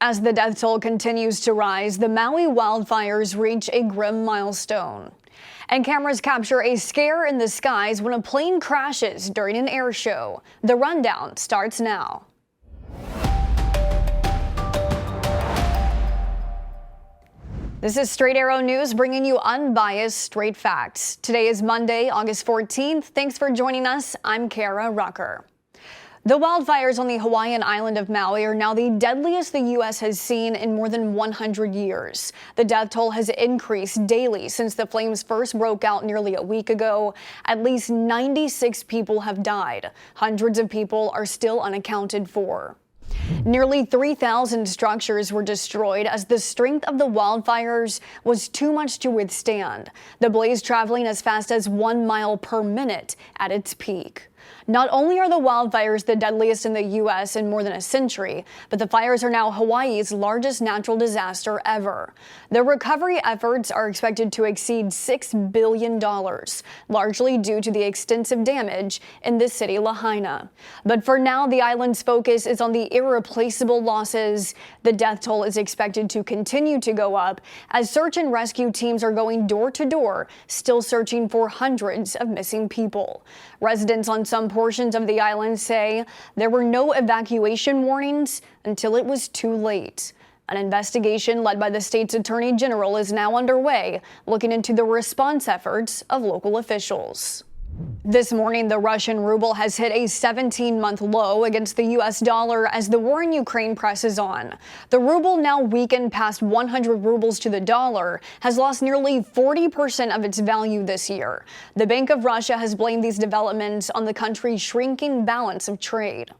As the death toll continues to rise, the Maui wildfires reach a grim milestone. And cameras capture a scare in the skies when a plane crashes during an air show. The rundown starts now. This is Straight Arrow News, bringing you unbiased, straight facts. Today is Monday, August 14th. Thanks for joining us. I'm Kara Rucker. The wildfires on the Hawaiian island of Maui are now the deadliest the U.S. has seen in more than 100 years. The death toll has increased daily since the flames first broke out nearly a week ago. At least 96 people have died. Hundreds of people are still unaccounted for. Nearly 3,000 structures were destroyed as the strength of the wildfires was too much to withstand, the blaze traveling as fast as 1 mile per minute at its peak. Not only are the wildfires the deadliest in the U.S. in more than a century, but the fires are now Hawaii's largest natural disaster ever. The recovery efforts are expected to exceed $6 billion, largely due to the extensive damage in the city Lahaina. But for now, the island's focus is on the irreplaceable losses. The death toll is expected to continue to go up as search and rescue teams are going door to door, still searching for hundreds of missing people. Residents on some portions of the island say there were no evacuation warnings until it was too late. An investigation led by the state's attorney general is now underway, looking into the response efforts of local officials. This morning, the Russian ruble has hit a 17-month low against the U.S. dollar as the war in Ukraine presses on. The ruble, now weakened past 100 rubles to the dollar, has lost nearly 40% of its value this year. The Bank of Russia has blamed these developments on the country's shrinking balance of trade.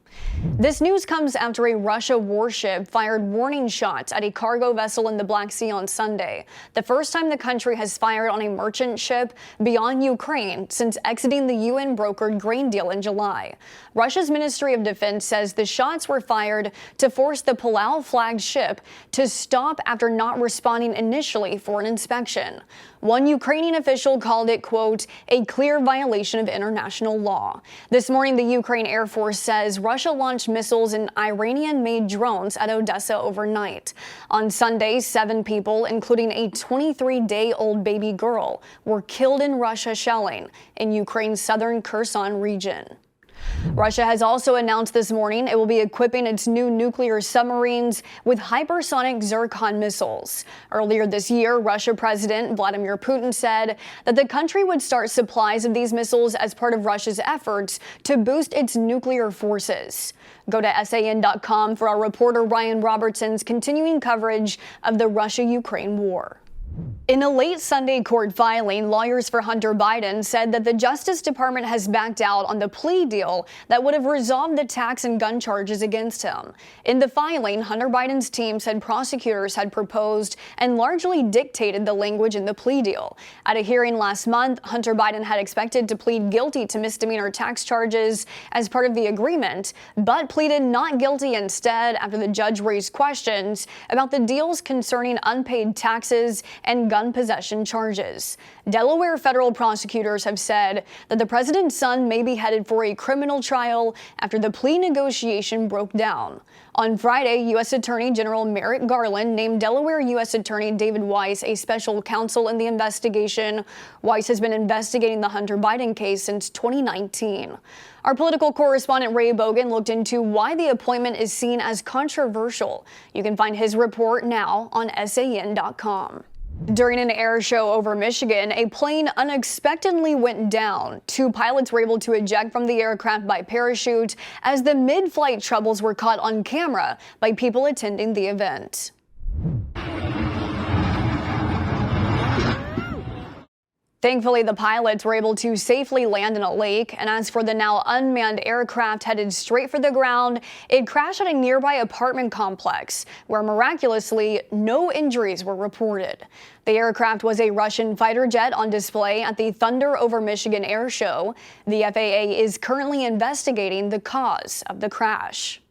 This news comes after a Russia warship fired warning shots at a cargo vessel in the Black Sea on Sunday, the first time the country has fired on a merchant ship beyond Ukraine since exiting the UN-brokered grain deal in July. Russia's Ministry of Defense says the shots were fired to force the Palau-flagged ship to stop after not responding initially for an inspection. One Ukrainian official called it, quote, a clear violation of international law. This morning, the Ukraine Air Force says Russia launched missiles and Iranian-made drones at Odessa overnight. On Sunday, 7 people, including a 23-day-old baby girl, were killed in Russia shelling in Ukraine's southern Kherson region. Russia has also announced this morning it will be equipping its new nuclear submarines with hypersonic Zircon missiles. Earlier this year, Russia President Vladimir Putin said that the country would start supplies of these missiles as part of Russia's efforts to boost its nuclear forces. Go to SAN.com for our reporter Ryan Robertson's continuing coverage of the Russia-Ukraine war. In a late Sunday court filing, lawyers for Hunter Biden said that the Justice Department has backed out on the plea deal that would have resolved the tax and gun charges against him. In the filing, Hunter Biden's team said prosecutors had proposed and largely dictated the language in the plea deal. At a hearing last month, Hunter Biden had expected to plead guilty to misdemeanor tax charges as part of the agreement, but pleaded not guilty instead after the judge raised questions about the deals concerning unpaid taxes and gun possession charges. Delaware federal prosecutors have said that the president's son may be headed for a criminal trial after the plea negotiation broke down. On Friday, U.S. Attorney General Merrick Garland named Delaware U.S. Attorney David Weiss a special counsel in the investigation. Weiss has been investigating the Hunter Biden case since 2019. Our political correspondent Ray Bogan looked into why the appointment is seen as controversial. You can find his report now on SAN.com. During an air show over Michigan, a plane unexpectedly went down. 2 pilots were able to eject from the aircraft by parachute as the mid-flight troubles were caught on camera by people attending the event. Thankfully, the pilots were able to safely land in a lake, and as for the now unmanned aircraft headed straight for the ground, it crashed at a nearby apartment complex, where miraculously no injuries were reported. The aircraft was a Russian fighter jet on display at the Thunder over Michigan Air Show. The FAA is currently investigating the cause of the crash.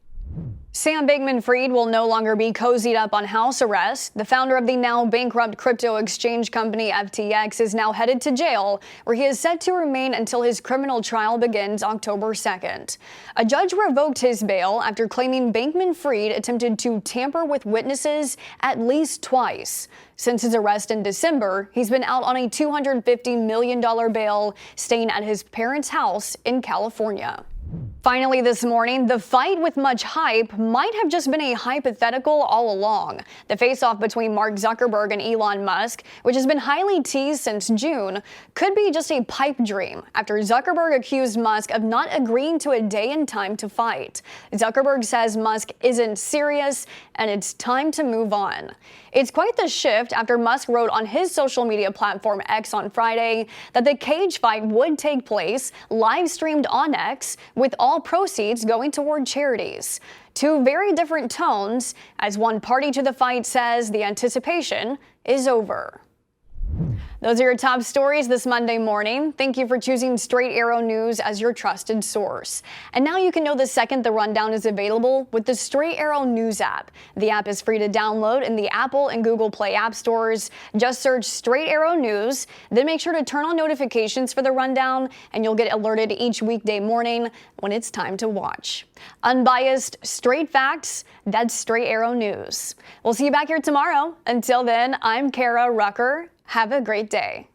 Sam Bankman-Fried will no longer be cozied up on house arrest. The founder of the now bankrupt crypto exchange company FTX is now headed to jail, where he is set to remain until his criminal trial begins October 2nd. A judge revoked his bail after claiming Bankman-Fried attempted to tamper with witnesses at least twice. Since his arrest in December, he's been out on a $250 million bail, staying at his parents' house in California. Finally this morning, the fight with much hype might have just been a hypothetical all along. The face-off between Mark Zuckerberg and Elon Musk, which has been highly teased since June, could be just a pipe dream after Zuckerberg accused Musk of not agreeing to a day and time to fight. Zuckerberg says Musk isn't serious and it's time to move on. It's quite the shift after Musk wrote on his social media platform X on Friday that the cage fight would take place live streamed on X, with all proceeds going toward charities. Two very different tones, as one party to the fight says the anticipation is over. Those are your top stories this Monday morning. Thank you for choosing Straight Arrow News as your trusted source. And now you can know the second the rundown is available with the Straight Arrow News app. The app is free to download in the Apple and Google Play app stores. Just search Straight Arrow News, then make sure to turn on notifications for the rundown, and you'll get alerted each weekday morning when it's time to watch. Unbiased, straight facts, that's Straight Arrow News. We'll see you back here tomorrow. Until then, I'm Kara Rucker. Have a great day.